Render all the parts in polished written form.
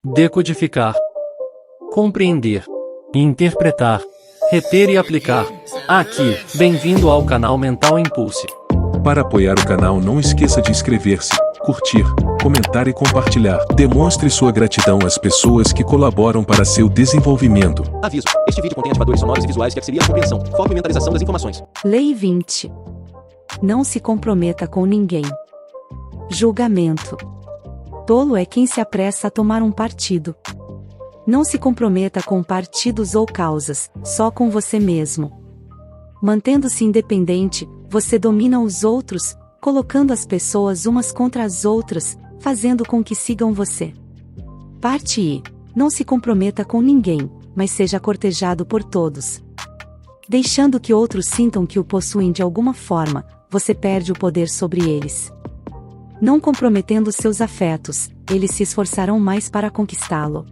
decodificar, compreender, interpretar, reter e aplicar. Aqui, bem-vindo ao canal Mental Impulse. Para apoiar o canal, não esqueça de inscrever-se, curtir, comentar e compartilhar. Demonstre sua gratidão às pessoas que colaboram para seu desenvolvimento. Aviso: este vídeo contém ativadores sonoros e visuais que auxiliam a compreensão, foco e mentalização das informações. Lei 20. Não se comprometa com ninguém. Julgamento. Tolo é quem se apressa a tomar um partido. Não se comprometa com partidos ou causas, só com você mesmo. Mantendo-se independente, você domina os outros, colocando as pessoas umas contra as outras, fazendo com que sigam você. Parte I. Não se comprometa com ninguém, mas seja cortejado por todos. Deixando que outros sintam que o possuem de alguma forma, você perde o poder sobre eles. Não comprometendo seus afetos, eles se esforçarão mais para conquistá-lo.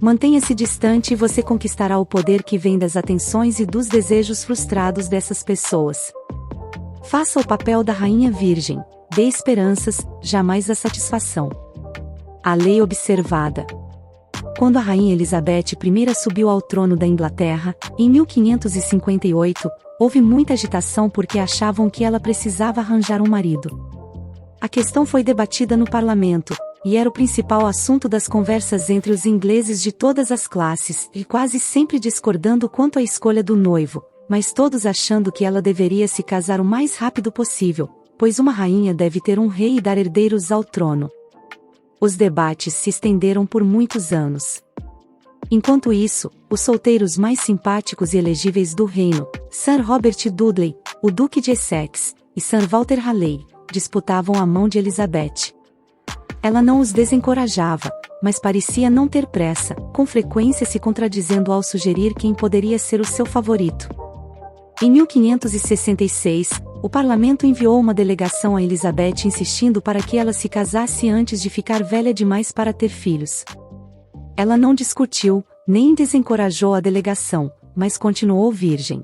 Mantenha-se distante e você conquistará o poder que vem das atenções e dos desejos frustrados dessas pessoas. Faça o papel da rainha virgem, dê esperanças, jamais a satisfação. A lei observada. Quando a rainha Elizabeth I subiu ao trono da Inglaterra, em 1558, houve muita agitação porque achavam que ela precisava arranjar um marido. A questão foi debatida no parlamento, e era o principal assunto das conversas entre os ingleses de todas as classes, e quase sempre discordando quanto à escolha do noivo, mas todos achando que ela deveria se casar o mais rápido possível, pois uma rainha deve ter um rei e dar herdeiros ao trono. Os debates se estenderam por muitos anos. Enquanto isso, os solteiros mais simpáticos e elegíveis do reino, Sir Robert Dudley, o Duque de Essex, e Sir Walter Raleigh, disputavam a mão de Elizabeth. Ela não os desencorajava, mas parecia não ter pressa, com frequência se contradizendo ao sugerir quem poderia ser o seu favorito. Em 1566, o parlamento enviou uma delegação a Elizabeth insistindo para que ela se casasse antes de ficar velha demais para ter filhos. Ela não discutiu, nem desencorajou a delegação, mas continuou virgem.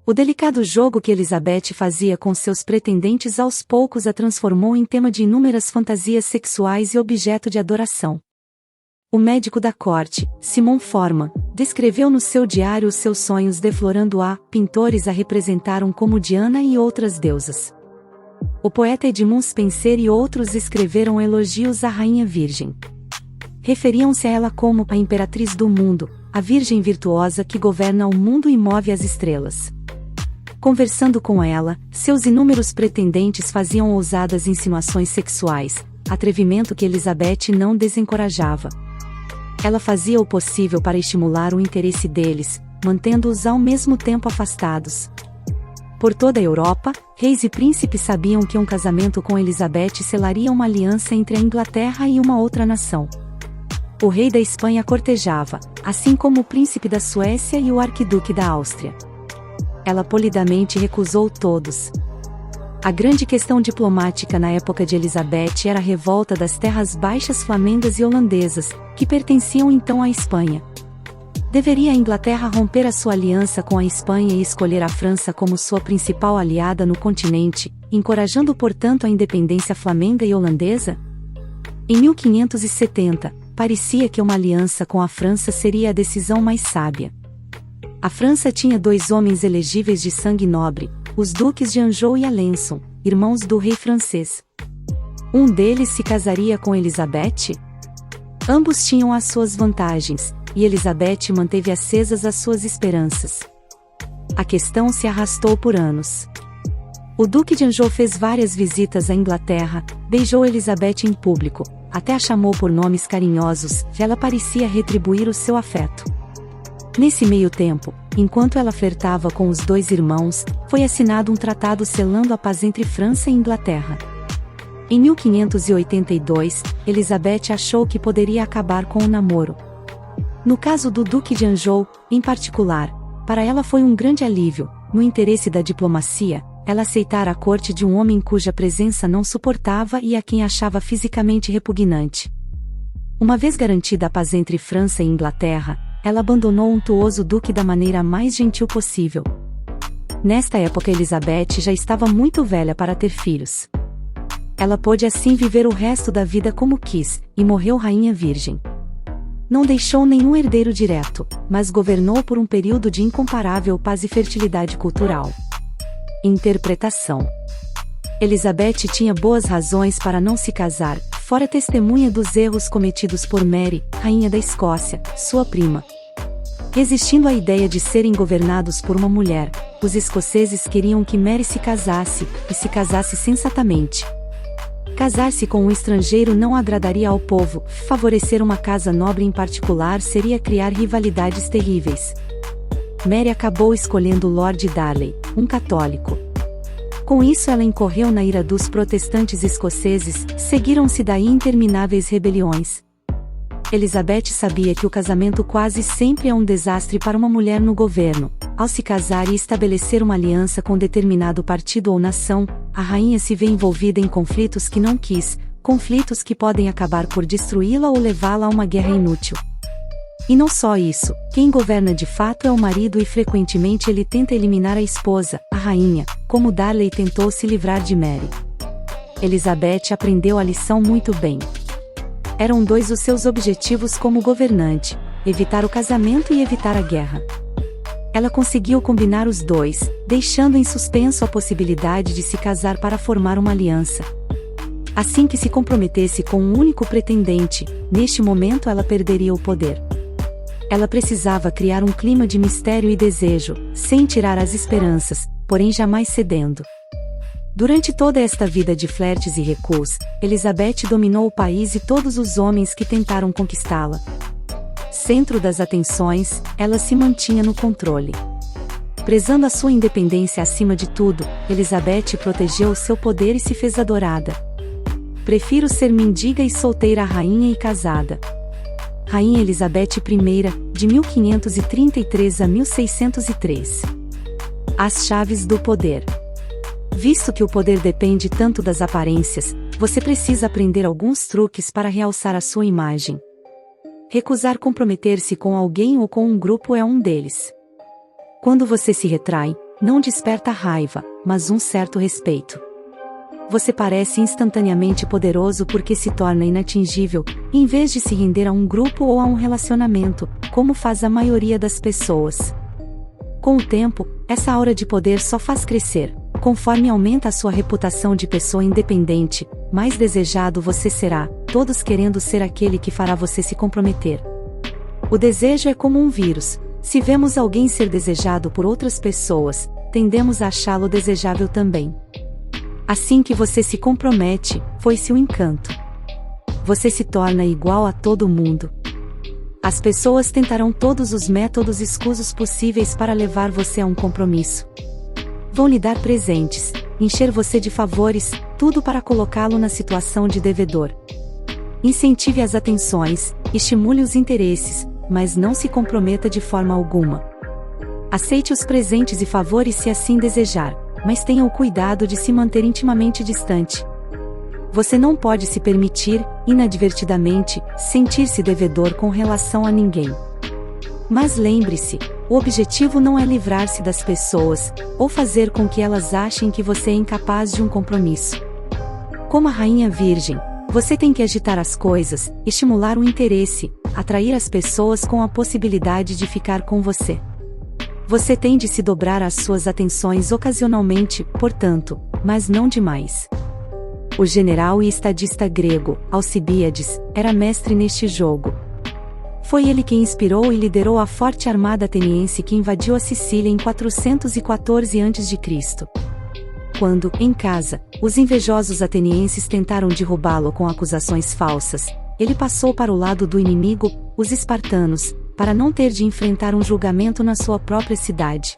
O delicado jogo que Elizabeth fazia com seus pretendentes aos poucos a transformou em tema de inúmeras fantasias sexuais e objeto de adoração. O médico da corte, Simon Forman, descreveu no seu diário os seus sonhos deflorando pintores a representaram como Diana e outras deusas. O poeta Edmund Spenser e outros escreveram elogios à rainha virgem. Referiam-se a ela como a imperatriz do mundo, a virgem virtuosa que governa o mundo e move as estrelas. Conversando com ela, seus inúmeros pretendentes faziam ousadas insinuações sexuais, atrevimento que Elizabeth não desencorajava. Ela fazia o possível para estimular o interesse deles, mantendo-os ao mesmo tempo afastados. Por toda a Europa, reis e príncipes sabiam que um casamento com Elizabeth selaria uma aliança entre a Inglaterra e uma outra nação. O rei da Espanha cortejava, assim como o príncipe da Suécia e o arquiduque da Áustria. Ela polidamente recusou todos. A grande questão diplomática na época de Elizabeth era a revolta das terras baixas flamengas e holandesas, que pertenciam então à Espanha. Deveria a Inglaterra romper a sua aliança com a Espanha e escolher a França como sua principal aliada no continente, encorajando portanto a independência flamenga e holandesa? Em 1570, parecia que uma aliança com a França seria a decisão mais sábia. A França tinha dois homens elegíveis de sangue nobre, os duques de Anjou e Alençon, irmãos do rei francês. Um deles se casaria com Elizabeth? Ambos tinham as suas vantagens, e Elizabeth manteve acesas as suas esperanças. A questão se arrastou por anos. O duque de Anjou fez várias visitas à Inglaterra, beijou Elizabeth em público, até a chamou por nomes carinhosos, e ela parecia retribuir o seu afeto. Nesse meio tempo, enquanto ela flertava com os dois irmãos, foi assinado um tratado selando a paz entre França e Inglaterra. Em 1582, Elizabeth achou que poderia acabar com o namoro. No caso do Duque de Anjou, em particular, para ela foi um grande alívio, no interesse da diplomacia, ela aceitar a corte de um homem cuja presença não suportava e a quem achava fisicamente repugnante. Uma vez garantida a paz entre França e Inglaterra, ela abandonou o untuoso duque da maneira mais gentil possível. Nesta época Elizabeth já estava muito velha para ter filhos. Ela pôde assim viver o resto da vida como quis, e morreu rainha virgem. Não deixou nenhum herdeiro direto, mas governou por um período de incomparável paz e fertilidade cultural. Interpretação. Elizabeth tinha boas razões para não se casar, fora testemunha dos erros cometidos por Mary, rainha da Escócia, sua prima. Resistindo à ideia de serem governados por uma mulher, os escoceses queriam que Mary se casasse, e se casasse sensatamente. Casar-se com um estrangeiro não agradaria ao povo, favorecer uma casa nobre em particular seria criar rivalidades terríveis. Mary acabou escolhendo Lord Darley, um católico. Com isso ela incorreu na ira dos protestantes escoceses, seguiram-se daí intermináveis rebeliões. Elizabeth sabia que o casamento quase sempre é um desastre para uma mulher no governo. Ao se casar e estabelecer uma aliança com determinado partido ou nação, a rainha se vê envolvida em conflitos que não quis, conflitos que podem acabar por destruí-la ou levá-la a uma guerra inútil. E não só isso, quem governa de fato é o marido e frequentemente ele tenta eliminar a esposa, a rainha, como Darley tentou se livrar de Mary. Elizabeth aprendeu a lição muito bem. Eram dois os seus objetivos como governante: evitar o casamento e evitar a guerra. Ela conseguiu combinar os dois, deixando em suspenso a possibilidade de se casar para formar uma aliança. Assim que se comprometesse com um único pretendente, neste momento ela perderia o poder. Ela precisava criar um clima de mistério e desejo, sem tirar as esperanças, porém jamais cedendo. Durante toda esta vida de flertes e recuos, Elizabeth dominou o país e todos os homens que tentaram conquistá-la. Centro das atenções, ela se mantinha no controle. Prezando a sua independência acima de tudo, Elizabeth protegeu o seu poder e se fez adorada. Prefiro ser mendiga e solteira a rainha e casada. Rainha Elizabeth I, de 1533 a 1603. As chaves do poder. Visto que o poder depende tanto das aparências, você precisa aprender alguns truques para realçar a sua imagem. Recusar comprometer-se com alguém ou com um grupo é um deles. Quando você se retrai, não desperta raiva, mas um certo respeito. Você parece instantaneamente poderoso porque se torna inatingível, em vez de se render a um grupo ou a um relacionamento, como faz a maioria das pessoas. Com o tempo, essa aura de poder só faz crescer. Conforme aumenta a sua reputação de pessoa independente, mais desejado você será, todos querendo ser aquele que fará você se comprometer. O desejo é como um vírus. Se vemos alguém ser desejado por outras pessoas, tendemos a achá-lo desejável também. Assim que você se compromete, foi-se o encanto. Você se torna igual a todo mundo. As pessoas tentarão todos os métodos escusos possíveis para levar você a um compromisso. Vão lhe dar presentes, encher você de favores, tudo para colocá-lo na situação de devedor. Incentive as atenções, estimule os interesses, mas não se comprometa de forma alguma. Aceite os presentes e favores se assim desejar, mas tenha o cuidado de se manter intimamente distante. Você não pode se permitir, inadvertidamente, sentir-se devedor com relação a ninguém. Mas lembre-se, o objetivo não é livrar-se das pessoas, ou fazer com que elas achem que você é incapaz de um compromisso. Como a rainha virgem, você tem que agitar as coisas, estimular o interesse, atrair as pessoas com a possibilidade de ficar com você. Você tem de se dobrar às suas atenções ocasionalmente, portanto, mas não demais. O general e estadista grego, Alcibíades, era mestre neste jogo. Foi ele quem inspirou e liderou a forte armada ateniense que invadiu a Sicília em 414 a.C. Quando, em casa, os invejosos atenienses tentaram derrubá-lo com acusações falsas, ele passou para o lado do inimigo, os espartanos, para não ter de enfrentar um julgamento na sua própria cidade.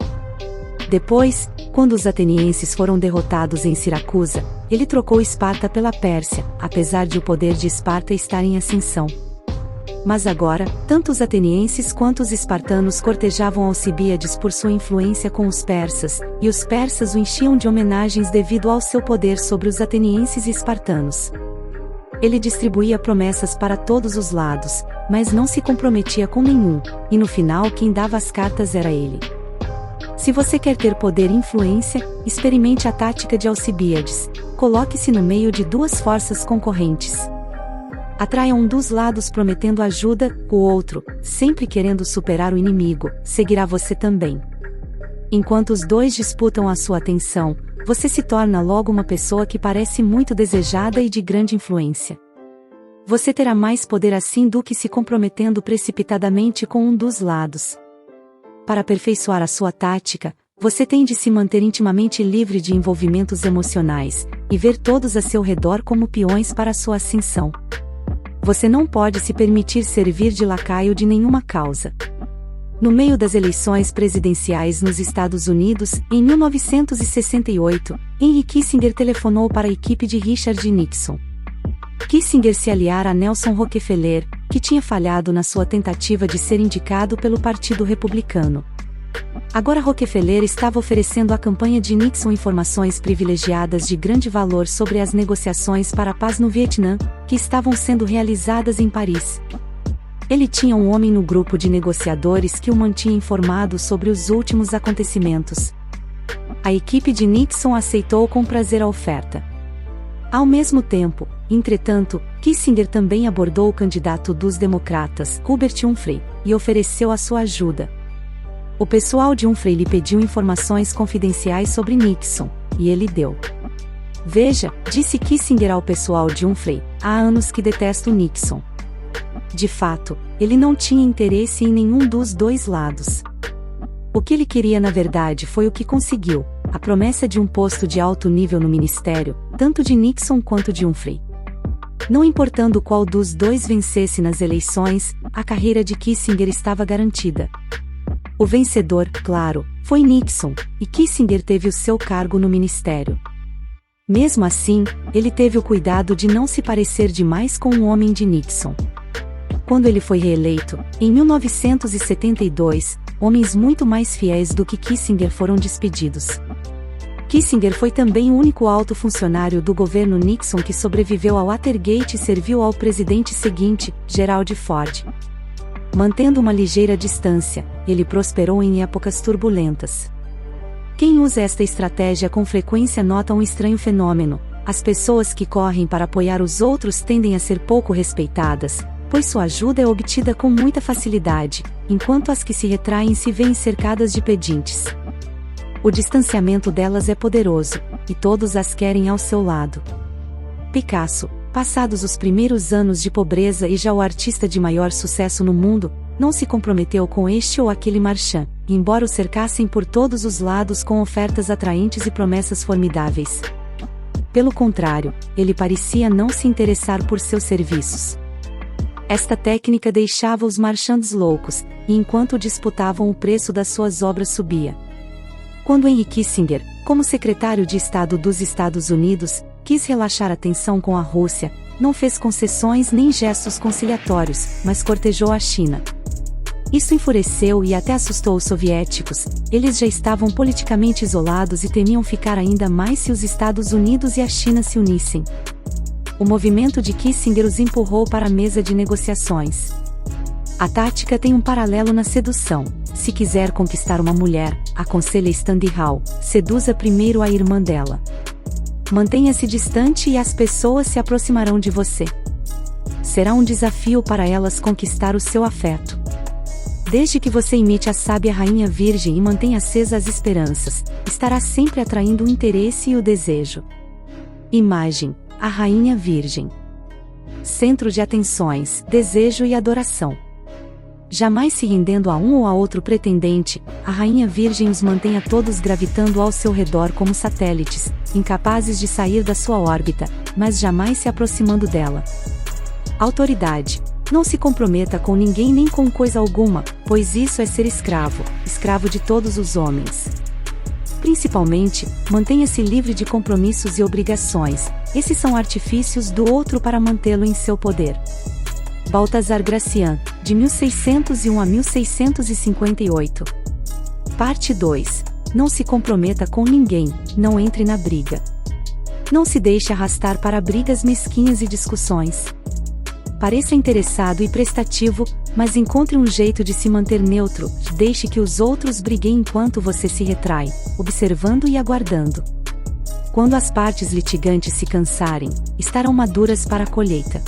Depois, quando os atenienses foram derrotados em Siracusa, ele trocou Esparta pela Pérsia, apesar de o poder de Esparta estar em ascensão. Mas agora, tanto os atenienses quanto os espartanos cortejavam Alcibíades por sua influência com os persas, e os persas o enchiam de homenagens devido ao seu poder sobre os atenienses e espartanos. Ele distribuía promessas para todos os lados, mas não se comprometia com nenhum, e no final quem dava as cartas era ele. Se você quer ter poder e influência, experimente a tática de Alcibíades: coloque-se no meio de duas forças concorrentes. Atraia um dos lados prometendo ajuda, o outro, sempre querendo superar o inimigo, seguirá você também. Enquanto os dois disputam a sua atenção, você se torna logo uma pessoa que parece muito desejada e de grande influência. Você terá mais poder assim do que se comprometendo precipitadamente com um dos lados. Para aperfeiçoar a sua tática, você tem de se manter intimamente livre de envolvimentos emocionais, e ver todos a seu redor como peões para a sua ascensão. Você não pode se permitir servir de lacaio de nenhuma causa. No meio das eleições presidenciais nos Estados Unidos, em 1968, Henry Kissinger telefonou para a equipe de Richard Nixon. Kissinger se aliara a Nelson Rockefeller, que tinha falhado na sua tentativa de ser indicado pelo Partido Republicano. Agora Rockefeller estava oferecendo à campanha de Nixon informações privilegiadas de grande valor sobre as negociações para a paz no Vietnã, que estavam sendo realizadas em Paris. Ele tinha um homem no grupo de negociadores que o mantinha informado sobre os últimos acontecimentos. A equipe de Nixon aceitou com prazer a oferta. Ao mesmo tempo, entretanto, Kissinger também abordou o candidato dos democratas, Hubert Humphrey, e ofereceu a sua ajuda. O pessoal de Humphrey lhe pediu informações confidenciais sobre Nixon, e ele deu. Veja, disse Kissinger ao pessoal de Humphrey, há anos que detesto Nixon. De fato, ele não tinha interesse em nenhum dos dois lados. O que ele queria na verdade foi o que conseguiu, a promessa de um posto de alto nível no ministério, tanto de Nixon quanto de Humphrey. Não importando qual dos dois vencesse nas eleições, a carreira de Kissinger estava garantida. O vencedor, claro, foi Nixon, e Kissinger teve o seu cargo no ministério. Mesmo assim, ele teve o cuidado de não se parecer demais com o homem de Nixon. Quando ele foi reeleito, em 1972, homens muito mais fiéis do que Kissinger foram despedidos. Kissinger foi também o único alto funcionário do governo Nixon que sobreviveu ao Watergate e serviu ao presidente seguinte, Gerald Ford. Mantendo uma ligeira distância, ele prosperou em épocas turbulentas. Quem usa esta estratégia com frequência nota um estranho fenômeno: as pessoas que correm para apoiar os outros tendem a ser pouco respeitadas, pois sua ajuda é obtida com muita facilidade, enquanto as que se retraem se veem cercadas de pedintes. O distanciamento delas é poderoso, e todos as querem ao seu lado. Picasso, passados os primeiros anos de pobreza e já o artista de maior sucesso no mundo, não se comprometeu com este ou aquele marchand, embora o cercassem por todos os lados com ofertas atraentes e promessas formidáveis. Pelo contrário, ele parecia não se interessar por seus serviços. Esta técnica deixava os marchands loucos, e enquanto disputavam o preço das suas obras subia. Quando Henry Kissinger, como secretário de Estado dos Estados Unidos, quis relaxar a tensão com a Rússia, não fez concessões nem gestos conciliatórios, mas cortejou a China. Isso enfureceu e até assustou os soviéticos, eles já estavam politicamente isolados e temiam ficar ainda mais se os Estados Unidos e a China se unissem. O movimento de Kissinger os empurrou para a mesa de negociações. A tática tem um paralelo na sedução. Se quiser conquistar uma mulher, aconselha Stanley Hall, seduza primeiro a irmã dela. Mantenha-se distante e as pessoas se aproximarão de você. Será um desafio para elas conquistar o seu afeto. Desde que você imite a sábia rainha virgem e mantenha acesas as esperanças, estará sempre atraindo o interesse e o desejo. Imagem: a rainha virgem. Centro de atenções, desejo e adoração. Jamais se rendendo a um ou a outro pretendente, a rainha virgem os mantém a todos gravitando ao seu redor como satélites, incapazes de sair da sua órbita, mas jamais se aproximando dela. Autoridade. Não se comprometa com ninguém nem com coisa alguma, pois isso é ser escravo, escravo de todos os homens. Principalmente, mantenha-se livre de compromissos e obrigações, esses são artifícios do outro para mantê-lo em seu poder. Baltazar Gracian, de 1601 a 1658. Parte 2. Não se comprometa com ninguém, não entre na briga. Não se deixe arrastar para brigas mesquinhas e discussões. Pareça interessado e prestativo, mas encontre um jeito de se manter neutro, deixe que os outros briguem enquanto você se retrai, observando e aguardando. Quando as partes litigantes se cansarem, estarão maduras para a colheita.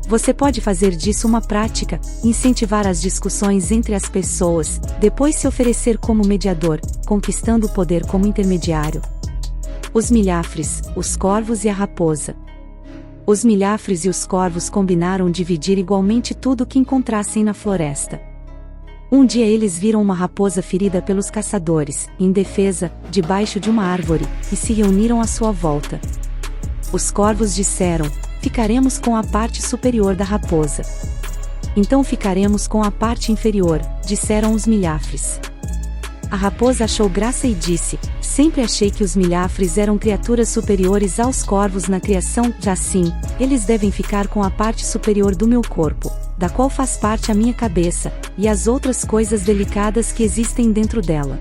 Você pode fazer disso uma prática, incentivar as discussões entre as pessoas, depois se oferecer como mediador, conquistando o poder como intermediário. Os milhafres, os corvos e a raposa. Os milhafres e os corvos combinaram dividir igualmente tudo o que encontrassem na floresta. Um dia eles viram uma raposa ferida pelos caçadores, indefesa, debaixo de uma árvore, e se reuniram à sua volta. Os corvos disseram: ficaremos com a parte superior da raposa. Então ficaremos com a parte inferior, disseram os milhafres. A raposa achou graça e disse: sempre achei que os milhafres eram criaturas superiores aos corvos na criação, já assim, eles devem ficar com a parte superior do meu corpo, da qual faz parte a minha cabeça, e as outras coisas delicadas que existem dentro dela.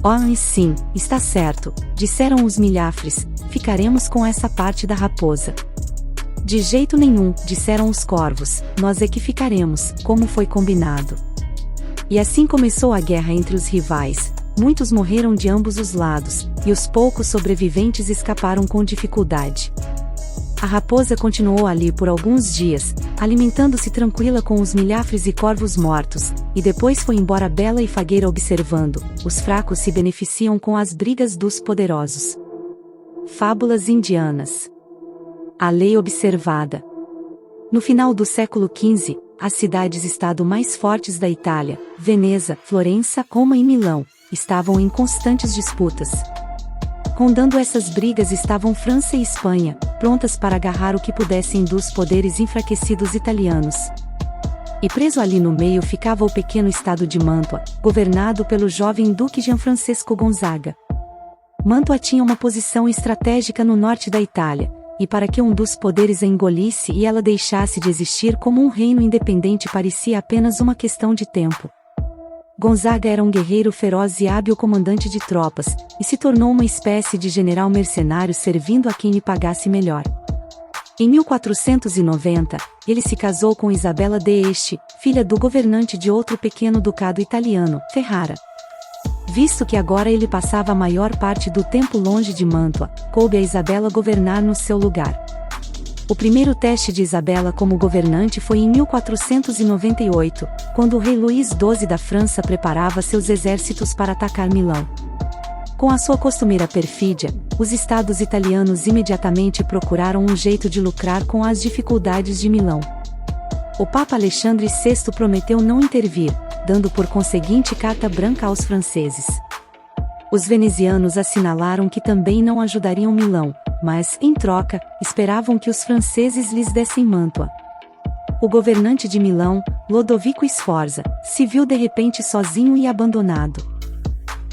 Oh, sim, está certo, disseram os milhafres, ficaremos com essa parte da raposa. De jeito nenhum, disseram os corvos, nós é que ficaremos, como foi combinado. E assim começou a guerra entre os rivais, muitos morreram de ambos os lados, e os poucos sobreviventes escaparam com dificuldade. A raposa continuou ali por alguns dias, alimentando-se tranquila com os milhafres e corvos mortos, e depois foi embora bela e fagueira observando: os fracos se beneficiam com as brigas dos poderosos. Fábulas indianas. A lei observada. No final do século XV, as cidades-estado mais fortes da Itália, Veneza, Florença, Roma e Milão, estavam em constantes disputas. Rondando essas brigas estavam França e Espanha, prontas para agarrar o que pudessem dos poderes enfraquecidos italianos. E preso ali no meio ficava o pequeno estado de Mantua, governado pelo jovem duque Gianfrancesco Gonzaga. Mantua tinha uma posição estratégica no norte da Itália, e para que um dos poderes a engolisse e ela deixasse de existir como um reino independente parecia apenas uma questão de tempo. Gonzaga era um guerreiro feroz e hábil comandante de tropas, e se tornou uma espécie de general mercenário servindo a quem lhe pagasse melhor. Em 1490, ele se casou com Isabela de Este, filha do governante de outro pequeno ducado italiano, Ferrara. Visto que agora ele passava a maior parte do tempo longe de Mantua, coube a Isabela governar no seu lugar. O primeiro teste de Isabela como governante foi em 1498, quando o rei Luís XII da França preparava seus exércitos para atacar Milão. Com a sua costumeira perfídia, os estados italianos imediatamente procuraram um jeito de lucrar com as dificuldades de Milão. O Papa Alexandre VI prometeu não intervir, dando por conseguinte carta branca aos franceses. Os venezianos assinalaram que também não ajudariam Milão, mas, em troca, esperavam que os franceses lhes dessem Mantua. O governante de Milão, Lodovico Sforza, se viu de repente sozinho e abandonado.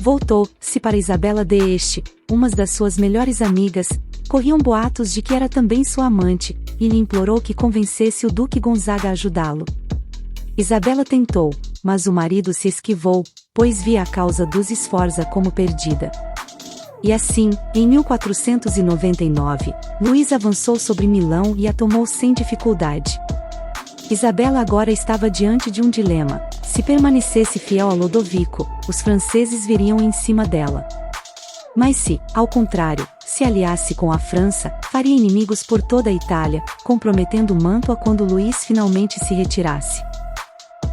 Voltou-se para Isabela de Este, uma das suas melhores amigas, corriam boatos de que era também sua amante, e lhe implorou que convencesse o duque Gonzaga a ajudá-lo. Isabela tentou, mas o marido se esquivou, pois via a causa dos Sforza como perdida. E assim, em 1499, Luís avançou sobre Milão e a tomou sem dificuldade. Isabela agora estava diante de um dilema: se permanecesse fiel a Lodovico, os franceses viriam em cima dela. Mas se, ao contrário, se aliasse com a França, faria inimigos por toda a Itália, comprometendo Mantua quando Luís finalmente se retirasse.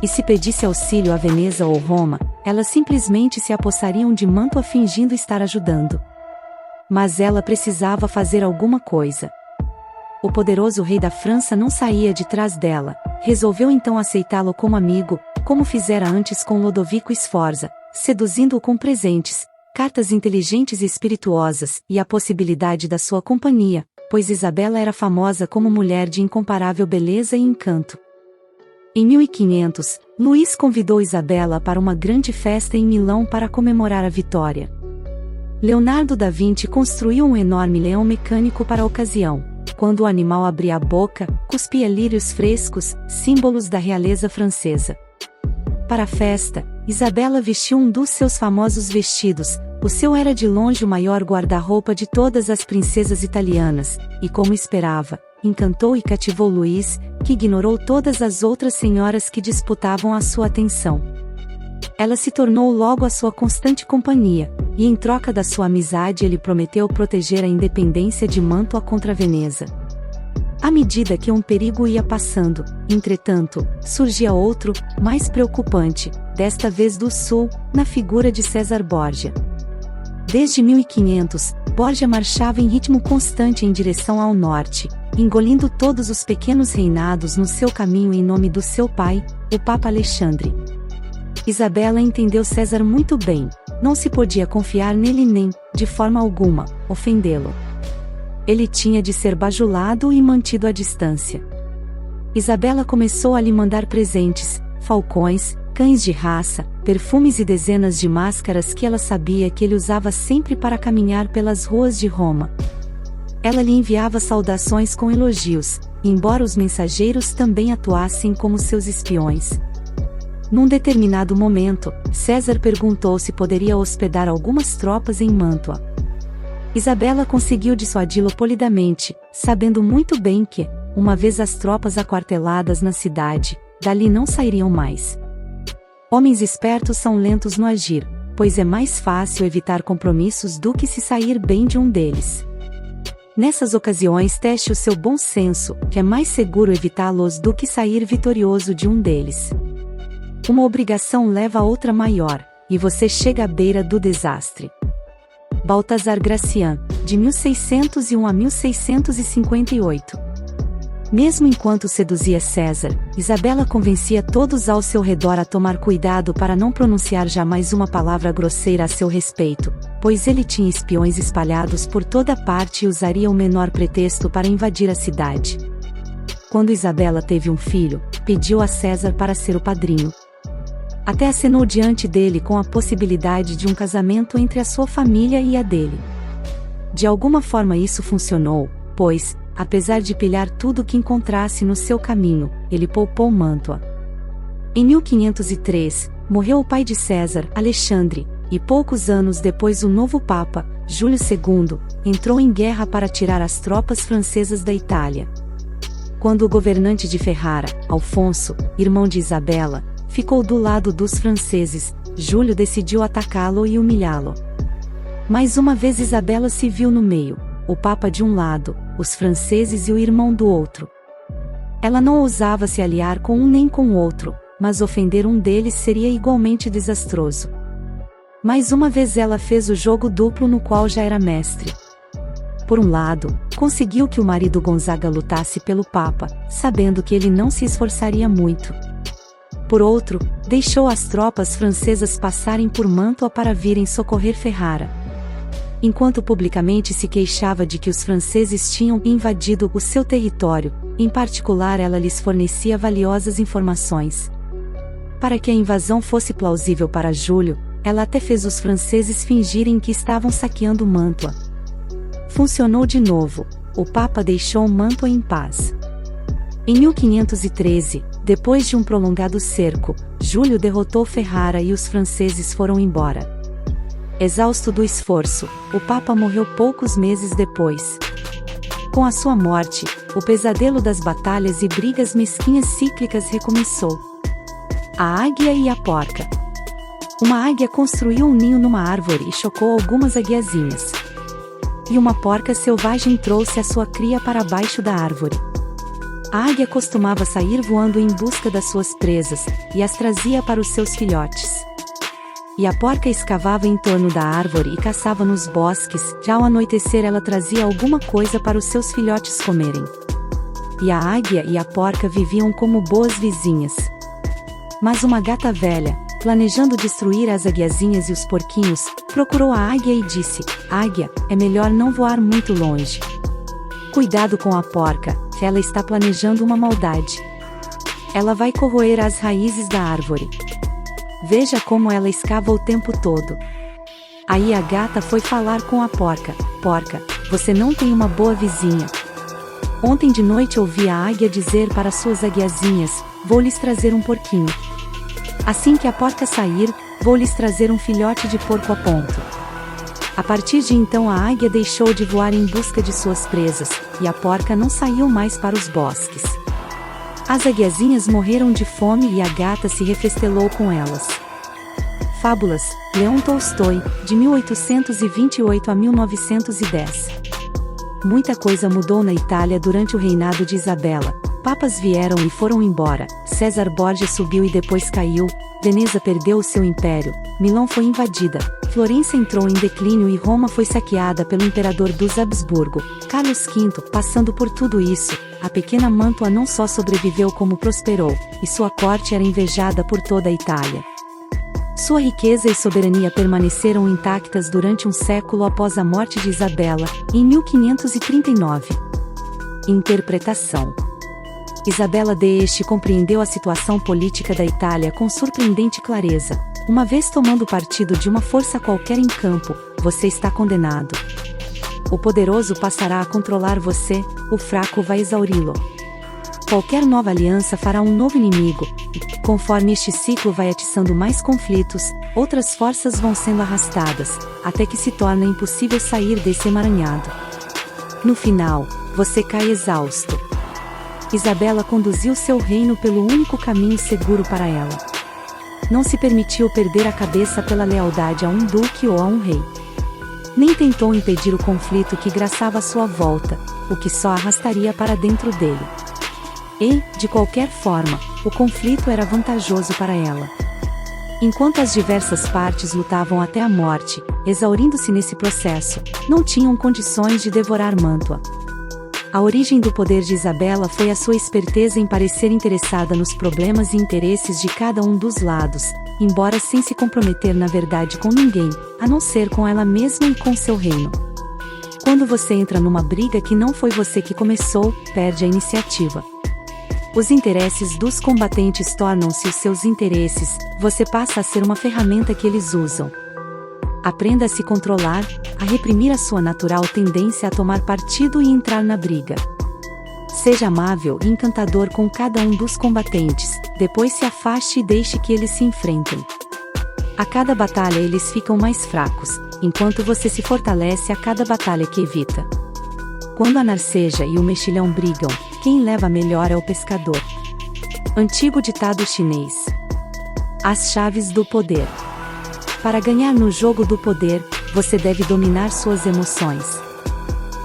E se pedisse auxílio a Veneza ou Roma, elas simplesmente se apossariam de Mantua fingindo estar ajudando. Mas ela precisava fazer alguma coisa. O poderoso rei da França não saía de trás dela, resolveu então aceitá-lo como amigo, como fizera antes com Lodovico Sforza, seduzindo-o com presentes, cartas inteligentes e espirituosas, e a possibilidade da sua companhia, pois Isabela era famosa como mulher de incomparável beleza e encanto. Em 1500, Luís convidou Isabela para uma grande festa em Milão para comemorar a vitória. Leonardo da Vinci construiu um enorme leão mecânico para a ocasião. Quando o animal abria a boca, cuspia lírios frescos, símbolos da realeza francesa. Para a festa, Isabela vestiu um dos seus famosos vestidos. O seu era de longe o maior guarda-roupa de todas as princesas italianas, e como esperava, encantou e cativou Luís, que ignorou todas as outras senhoras que disputavam a sua atenção. Ela se tornou logo a sua constante companhia, e em troca da sua amizade ele prometeu proteger a independência de Mantua contra Veneza. À medida que um perigo ia passando, entretanto, surgia outro, mais preocupante, desta vez do sul, na figura de César Borgia. Desde 1500, Borgia marchava em ritmo constante em direção ao norte, engolindo todos os pequenos reinados no seu caminho em nome do seu pai, o Papa Alexandre. Isabela entendeu César muito bem, não se podia confiar nele nem, de forma alguma, ofendê-lo. Ele tinha de ser bajulado e mantido à distância. Isabela começou a lhe mandar presentes, falcões, cães de raça, perfumes e dezenas de máscaras que ela sabia que ele usava sempre para caminhar pelas ruas de Roma. Ela lhe enviava saudações com elogios, embora os mensageiros também atuassem como seus espiões. Num determinado momento, César perguntou se poderia hospedar algumas tropas em Mântua. Isabela conseguiu dissuadi-lo polidamente, sabendo muito bem que, uma vez as tropas aquarteladas na cidade, dali não sairiam mais. Homens espertos são lentos no agir, pois é mais fácil evitar compromissos do que se sair bem de um deles. Nessas ocasiões teste o seu bom senso, que é mais seguro evitá-los do que sair vitorioso de um deles. Uma obrigação leva a outra maior, e você chega à beira do desastre. Baltazar Gracian, de 1601 a 1658. Mesmo enquanto seduzia César, Isabela convencia todos ao seu redor a tomar cuidado para não pronunciar jamais uma palavra grosseira a seu respeito, pois ele tinha espiões espalhados por toda parte e usaria o menor pretexto para invadir a cidade. Quando Isabela teve um filho, pediu a César para ser o padrinho. Até acenou diante dele com a possibilidade de um casamento entre a sua família e a dele. De alguma forma isso funcionou, pois, apesar de pilhar tudo que encontrasse no seu caminho, ele poupou Mântua. Em 1503, morreu o pai de César, Alexandre, e poucos anos depois o novo Papa, Júlio II, entrou em guerra para tirar as tropas francesas da Itália. Quando o governante de Ferrara, Alfonso, irmão de Isabela, ficou do lado dos franceses, Júlio decidiu atacá-lo e humilhá-lo. Mais uma vez Isabela se viu no meio, o Papa de um lado, os franceses e o irmão do outro. Ela não ousava se aliar com um nem com o outro, mas ofender um deles seria igualmente desastroso. Mais uma vez ela fez o jogo duplo no qual já era mestre. Por um lado, conseguiu que o marido Gonzaga lutasse pelo Papa, sabendo que ele não se esforçaria muito. Por outro, deixou as tropas francesas passarem por Mântua para virem socorrer Ferrara. Enquanto publicamente se queixava de que os franceses tinham invadido o seu território, em particular ela lhes fornecia valiosas informações. Para que a invasão fosse plausível para Júlio, ela até fez os franceses fingirem que estavam saqueando Mântua. Funcionou de novo, o Papa deixou Mântua em paz. Em 1513, depois de um prolongado cerco, Júlio derrotou Ferrara e os franceses foram embora. Exausto do esforço, o Papa morreu poucos meses depois. Com a sua morte, o pesadelo das batalhas e brigas mesquinhas cíclicas recomeçou. A águia e a porca. Uma águia construiu um ninho numa árvore e chocou algumas aguiazinhas. E uma porca selvagem trouxe a sua cria para baixo da árvore. A águia costumava sair voando em busca das suas presas, e as trazia para os seus filhotes. E a porca escavava em torno da árvore e caçava nos bosques, já ao anoitecer ela trazia alguma coisa para os seus filhotes comerem. E a águia e a porca viviam como boas vizinhas. Mas uma gata velha, planejando destruir as aguiazinhas e os porquinhos, procurou a águia e disse: "Águia, é melhor não voar muito longe. Cuidado com a porca, ela está planejando uma maldade. Ela vai corroer as raízes da árvore. Veja como ela escava o tempo todo." Aí a gata foi falar com a porca: "Porca, você não tem uma boa vizinha. Ontem de noite ouvi a águia dizer para suas aguiazinhas: vou lhes trazer um porquinho. Assim que a porca sair, vou lhes trazer um filhote de porco a ponto." A partir de então a águia deixou de voar em busca de suas presas, e a porca não saiu mais para os bosques. As aguiazinhas morreram de fome e a gata se refestelou com elas. Fábulas, Leão Tolstói, de 1828 a 1910. Muita coisa mudou na Itália durante o reinado de Isabela. Papas vieram e foram embora, César Borgia subiu e depois caiu, Veneza perdeu o seu império, Milão foi invadida, Florença entrou em declínio e Roma foi saqueada pelo imperador dos Habsburgo, Carlos V. Passando por tudo isso, a pequena Mantua não só sobreviveu como prosperou, e sua corte era invejada por toda a Itália. Sua riqueza e soberania permaneceram intactas durante um século após a morte de Isabela, em 1539. Interpretação. Isabela d'Este compreendeu a situação política da Itália com surpreendente clareza. Uma vez tomando partido de uma força qualquer em campo, você está condenado. O poderoso passará a controlar você, o fraco vai exauri-lo. Qualquer nova aliança fará um novo inimigo, e, conforme este ciclo vai atiçando mais conflitos, outras forças vão sendo arrastadas, até que se torna impossível sair desse emaranhado. No final, você cai exausto. Isabela conduziu seu reino pelo único caminho seguro para ela. Não se permitiu perder a cabeça pela lealdade a um duque ou a um rei. Nem tentou impedir o conflito que graçava à sua volta, o que só arrastaria para dentro dele. E, de qualquer forma, o conflito era vantajoso para ela. Enquanto as diversas partes lutavam até a morte, exaurindo-se nesse processo, não tinham condições de devorar Mantua. A origem do poder de Isabela foi a sua esperteza em parecer interessada nos problemas e interesses de cada um dos lados, embora sem se comprometer na verdade com ninguém, a não ser com ela mesma e com seu reino. Quando você entra numa briga que não foi você que começou, perde a iniciativa. Os interesses dos combatentes tornam-se os seus interesses, você passa a ser uma ferramenta que eles usam. Aprenda a se controlar, a reprimir a sua natural tendência a tomar partido e entrar na briga. Seja amável e encantador com cada um dos combatentes, depois se afaste e deixe que eles se enfrentem. A cada batalha eles ficam mais fracos, enquanto você se fortalece a cada batalha que evita. Quando a narceja e o mexilhão brigam, quem leva melhor é o pescador. Antigo ditado chinês. As chaves do poder. Para ganhar no jogo do poder, você deve dominar suas emoções.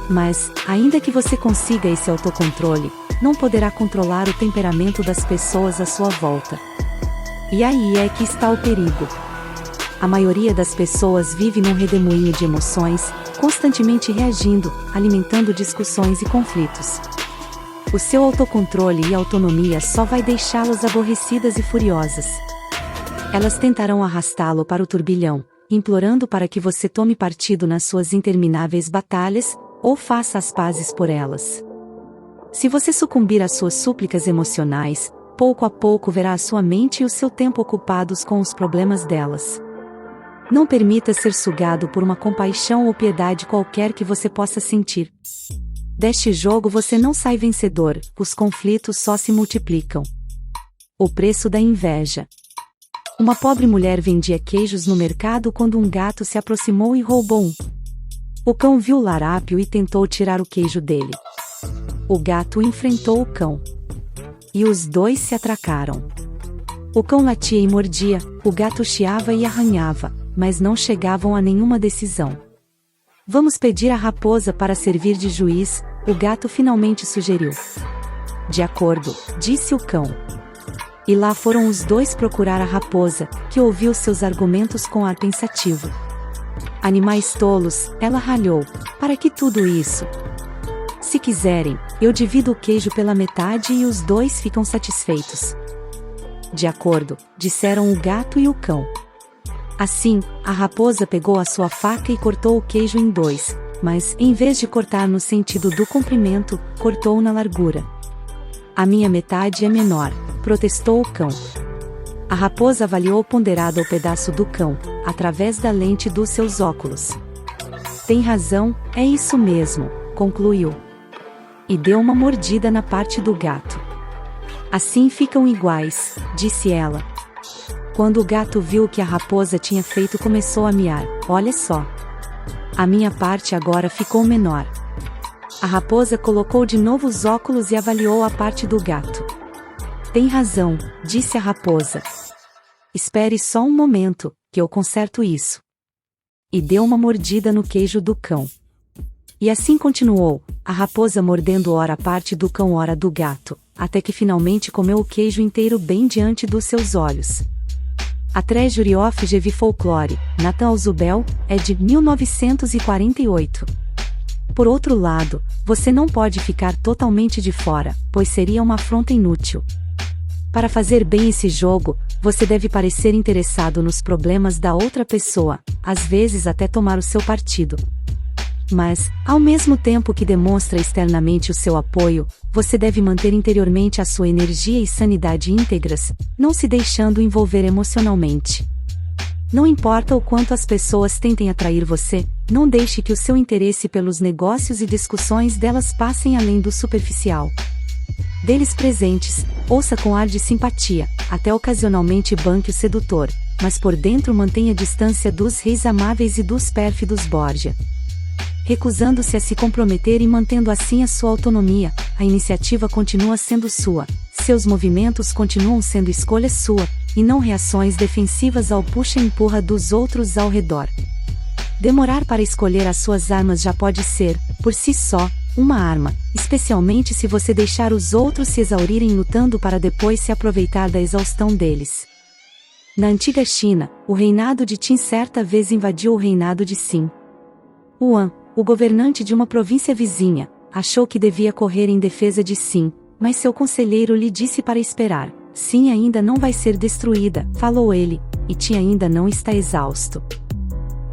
Mas, ainda que você consiga esse autocontrole, não poderá controlar o temperamento das pessoas à sua volta. E aí é que está o perigo. A maioria das pessoas vive num redemoinho de emoções, constantemente reagindo, alimentando discussões e conflitos. O seu autocontrole e autonomia só vai deixá-las aborrecidas e furiosas. Elas tentarão arrastá-lo para o turbilhão, implorando para que você tome partido nas suas intermináveis batalhas, ou faça as pazes por elas. Se você sucumbir às suas súplicas emocionais, pouco a pouco verá a sua mente e o seu tempo ocupados com os problemas delas. Não permita ser sugado por uma compaixão ou piedade qualquer que você possa sentir. Deste jogo você não sai vencedor, os conflitos só se multiplicam. O preço da inveja. Uma pobre mulher vendia queijos no mercado quando um gato se aproximou e roubou um. O cão viu o larápio e tentou tirar o queijo dele. O gato enfrentou o cão. E os dois se atracaram. O cão latia e mordia, o gato chiava e arranhava, mas não chegavam a nenhuma decisão. Vamos pedir a raposa para servir de juiz, o gato finalmente sugeriu. De acordo, disse o cão. E lá foram os dois procurar a raposa, que ouviu seus argumentos com ar pensativo. Animais tolos, ela ralhou, para que tudo isso? Se quiserem, eu divido o queijo pela metade e os dois ficam satisfeitos. De acordo, disseram o gato e o cão. Assim, a raposa pegou a sua faca e cortou o queijo em dois, mas, em vez de cortar no sentido do comprimento, cortou na largura. A minha metade é menor, protestou o cão. A raposa avaliou ponderado o pedaço do cão, através da lente dos seus óculos. Tem razão, é isso mesmo, concluiu. E deu uma mordida na parte do gato. Assim ficam iguais, disse ela. Quando o gato viu o que a raposa tinha feito, começou a miar. Olha só. A minha parte agora ficou menor. A raposa colocou de novo os óculos e avaliou a parte do gato. Tem razão, disse a raposa. Espere só um momento, que eu conserto isso. E deu uma mordida no queijo do cão. E assim continuou, a raposa mordendo ora a parte do cão ora do gato, até que finalmente comeu o queijo inteiro bem diante dos seus olhos. A Treasury of GV Folklore, Nathan Alzubel, é de 1948. Por outro lado, você não pode ficar totalmente de fora, pois seria uma afronta inútil. Para fazer bem esse jogo, você deve parecer interessado nos problemas da outra pessoa, às vezes até tomar o seu partido. Mas, ao mesmo tempo que demonstra externamente o seu apoio, você deve manter interiormente a sua energia e sanidade íntegras, não se deixando envolver emocionalmente. Não importa o quanto as pessoas tentem atrair você, não deixe que o seu interesse pelos negócios e discussões delas passem além do superficial. Deles presentes, ouça com ar de simpatia, até ocasionalmente banque o sedutor, mas por dentro mantenha distância dos reis amáveis e dos pérfidos Borgia. Recusando-se a se comprometer e mantendo assim a sua autonomia, a iniciativa continua sendo sua, seus movimentos continuam sendo escolha sua, e não reações defensivas ao puxa e empurra dos outros ao redor. Demorar para escolher as suas armas já pode ser, por si só, uma arma, especialmente se você deixar os outros se exaurirem lutando para depois se aproveitar da exaustão deles. Na antiga China, o reinado de Qin certa vez invadiu o reinado de Xin. Yuan, o governante de uma província vizinha, achou que devia correr em defesa de Xin, mas seu conselheiro lhe disse para esperar. Xin ainda não vai ser destruída, falou ele, e Qin ainda não está exausto.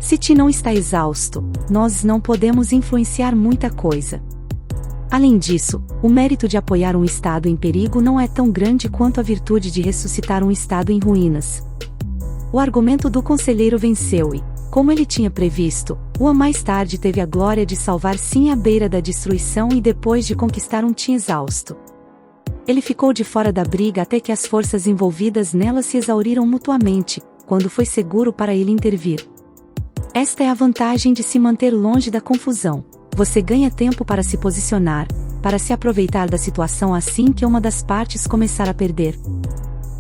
Se Qin não está exausto, nós não podemos influenciar muita coisa. Além disso, o mérito de apoiar um estado em perigo não é tão grande quanto a virtude de ressuscitar um estado em ruínas. O argumento do conselheiro venceu e, como ele tinha previsto, Yuan mais tarde teve a glória de salvar Xin à beira da destruição e depois de conquistar um Qin exausto. Ele ficou de fora da briga até que as forças envolvidas nela se exauriram mutuamente, quando foi seguro para ele intervir. Esta é a vantagem de se manter longe da confusão. Você ganha tempo para se posicionar, para se aproveitar da situação assim que uma das partes começar a perder.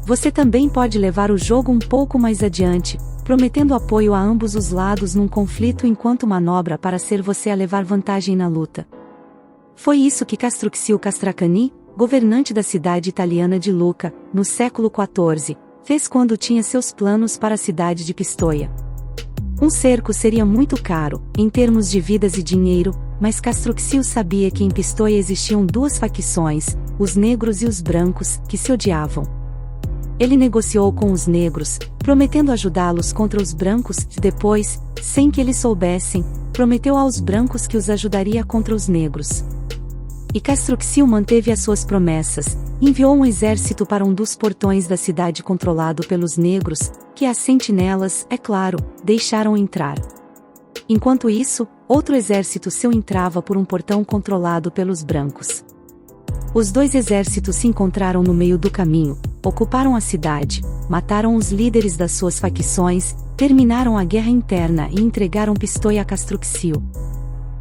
Você também pode levar o jogo um pouco mais adiante, prometendo apoio a ambos os lados num conflito enquanto manobra para ser você a levar vantagem na luta. Foi isso que Castruccio Castracani, governante da cidade italiana de Lucca, no século XIV, fez quando tinha seus planos para a cidade de Pistoia. Um cerco seria muito caro, em termos de vidas e dinheiro, mas Castruccio sabia que em Pistoia existiam duas facções, os negros e os brancos, que se odiavam. Ele negociou com os negros, prometendo ajudá-los contra os brancos, depois, sem que eles soubessem, prometeu aos brancos que os ajudaria contra os negros. E Castruccio manteve as suas promessas, enviou um exército para um dos portões da cidade controlado pelos negros, que as sentinelas, é claro, deixaram entrar. Enquanto isso, outro exército seu entrava por um portão controlado pelos brancos. Os dois exércitos se encontraram no meio do caminho, ocuparam a cidade, mataram os líderes das suas facções, terminaram a guerra interna e entregaram Pistoia a Castruccio.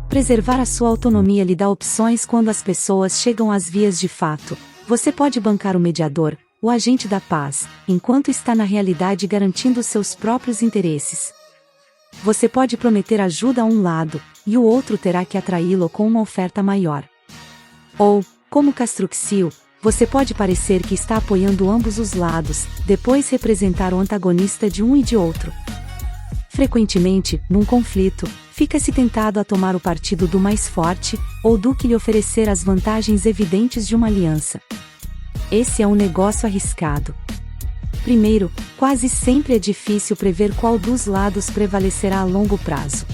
Preservar a sua autonomia lhe dá opções quando as pessoas chegam às vias de fato. Você pode bancar o mediador, o agente da paz, enquanto está na realidade garantindo seus próprios interesses. Você pode prometer ajuda a um lado, e o outro terá que atraí-lo com uma oferta maior. Ou, como Castruccio, você pode parecer que está apoiando ambos os lados, depois representar o antagonista de um e de outro. Frequentemente, num conflito, fica-se tentado a tomar o partido do mais forte, ou do que lhe oferecer as vantagens evidentes de uma aliança. Esse é um negócio arriscado. Primeiro, quase sempre é difícil prever qual dos lados prevalecerá a longo prazo.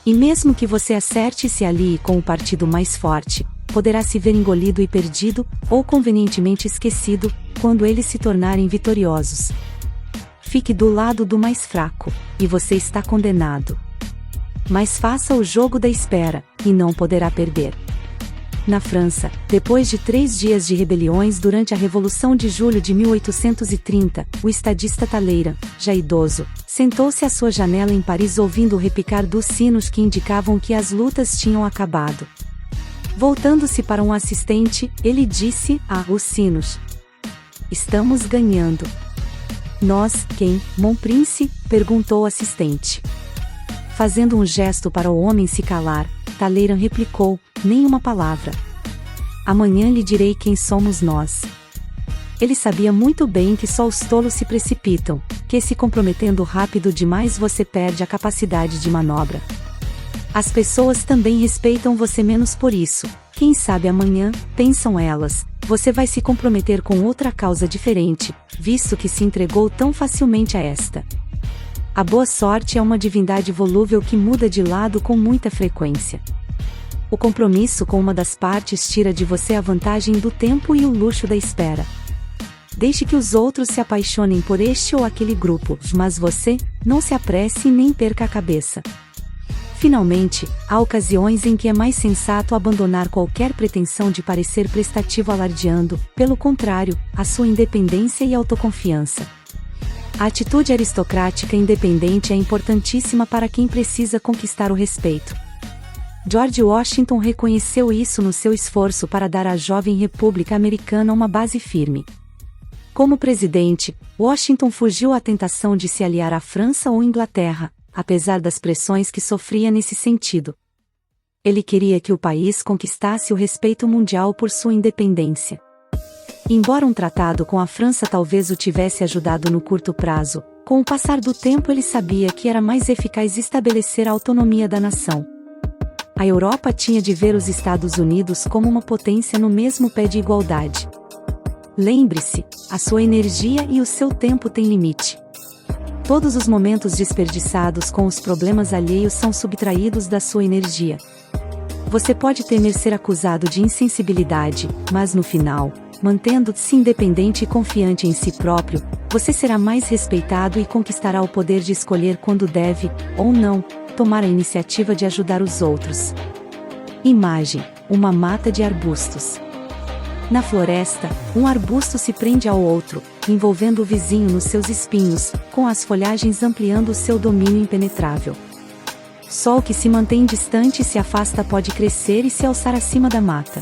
E mesmo que você acerte e se alie com o partido mais forte, poderá se ver engolido e perdido, ou convenientemente esquecido, quando eles se tornarem vitoriosos. Fique do lado do mais fraco, e você está condenado. Mas faça o jogo da espera, e não poderá perder. Na França, depois de 3 dias de rebeliões durante a Revolução de Julho de 1830, o estadista Talleyrand, já idoso, sentou-se à sua janela em Paris ouvindo o repicar dos sinos que indicavam que as lutas tinham acabado. Voltando-se para um assistente, ele disse: os sinos. Estamos ganhando. Nós, quem, mon prince? Perguntou o assistente. Fazendo um gesto para o homem se calar, Talleyrand replicou, nem uma palavra. Amanhã lhe direi quem somos nós. Ele sabia muito bem que só os tolos se precipitam, que se comprometendo rápido demais você perde a capacidade de manobra. As pessoas também respeitam você menos por isso. Quem sabe amanhã, pensam elas, você vai se comprometer com outra causa diferente, visto que se entregou tão facilmente a esta. A boa sorte é uma divindade volúvel que muda de lado com muita frequência. O compromisso com uma das partes tira de você a vantagem do tempo e o luxo da espera. Deixe que os outros se apaixonem por este ou aquele grupo, mas você, não se apresse e nem perca a cabeça. Finalmente, há ocasiões em que é mais sensato abandonar qualquer pretensão de parecer prestativo alardeando, pelo contrário, a sua independência e autoconfiança. A atitude aristocrática independente é importantíssima para quem precisa conquistar o respeito. George Washington reconheceu isso no seu esforço para dar à jovem República Americana uma base firme. Como presidente, Washington fugiu à tentação de se aliar à França ou Inglaterra, apesar das pressões que sofria nesse sentido. Ele queria que o país conquistasse o respeito mundial por sua independência. Embora um tratado com a França talvez o tivesse ajudado no curto prazo, com o passar do tempo ele sabia que era mais eficaz estabelecer a autonomia da nação. A Europa tinha de ver os Estados Unidos como uma potência no mesmo pé de igualdade. Lembre-se, a sua energia e o seu tempo têm limite. Todos os momentos desperdiçados com os problemas alheios são subtraídos da sua energia. Você pode temer ser acusado de insensibilidade, mas no final, mantendo-se independente e confiante em si próprio, você será mais respeitado e conquistará o poder de escolher quando deve, ou não, tomar a iniciativa de ajudar os outros. Imagem: uma mata de arbustos. Na floresta, um arbusto se prende ao outro, envolvendo o vizinho nos seus espinhos, com as folhagens ampliando o seu domínio impenetrável. Só o que se mantém distante e se afasta pode crescer e se alçar acima da mata.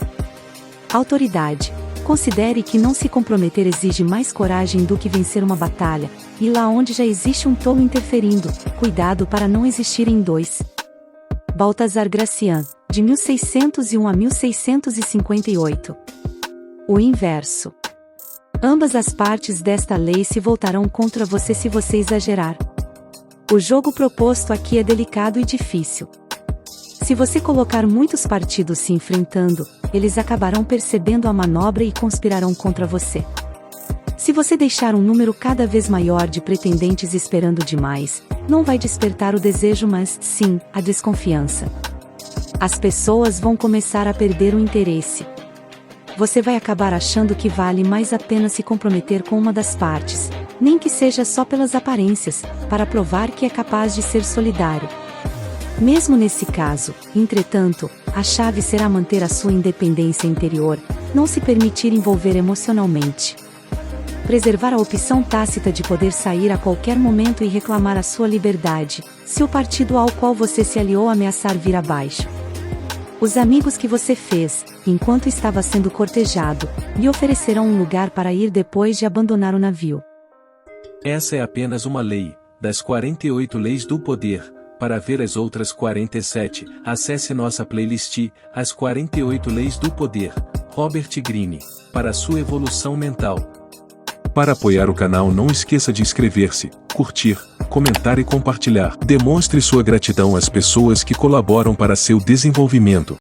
Autoridade: considere que não se comprometer exige mais coragem do que vencer uma batalha, e lá onde já existe um tolo interferindo, cuidado para não existirem dois. Baltasar Gracian, de 1601 a 1658. O inverso. Ambas as partes desta lei se voltarão contra você se você exagerar. O jogo proposto aqui é delicado e difícil. Se você colocar muitos partidos se enfrentando, eles acabarão percebendo a manobra e conspirarão contra você. Se você deixar um número cada vez maior de pretendentes esperando demais, não vai despertar o desejo, mas, sim, a desconfiança. As pessoas vão começar a perder o interesse. Você vai acabar achando que vale mais a pena se comprometer com uma das partes, nem que seja só pelas aparências, para provar que é capaz de ser solidário. Mesmo nesse caso, entretanto, a chave será manter a sua independência interior, não se permitir envolver emocionalmente. Preservar a opção tácita de poder sair a qualquer momento e reclamar a sua liberdade, se o partido ao qual você se aliou ameaçar vir abaixo. Os amigos que você fez, enquanto estava sendo cortejado, lhe oferecerão um lugar para ir depois de abandonar o navio. Essa é apenas uma lei, das 48 leis do poder. Para ver as outras 47, acesse nossa playlist, As 48 Leis do Poder, Robert Greene, para sua evolução mental. Para apoiar o canal não esqueça de inscrever-se, curtir, comentar e compartilhar. Demonstre sua gratidão às pessoas que colaboram para seu desenvolvimento.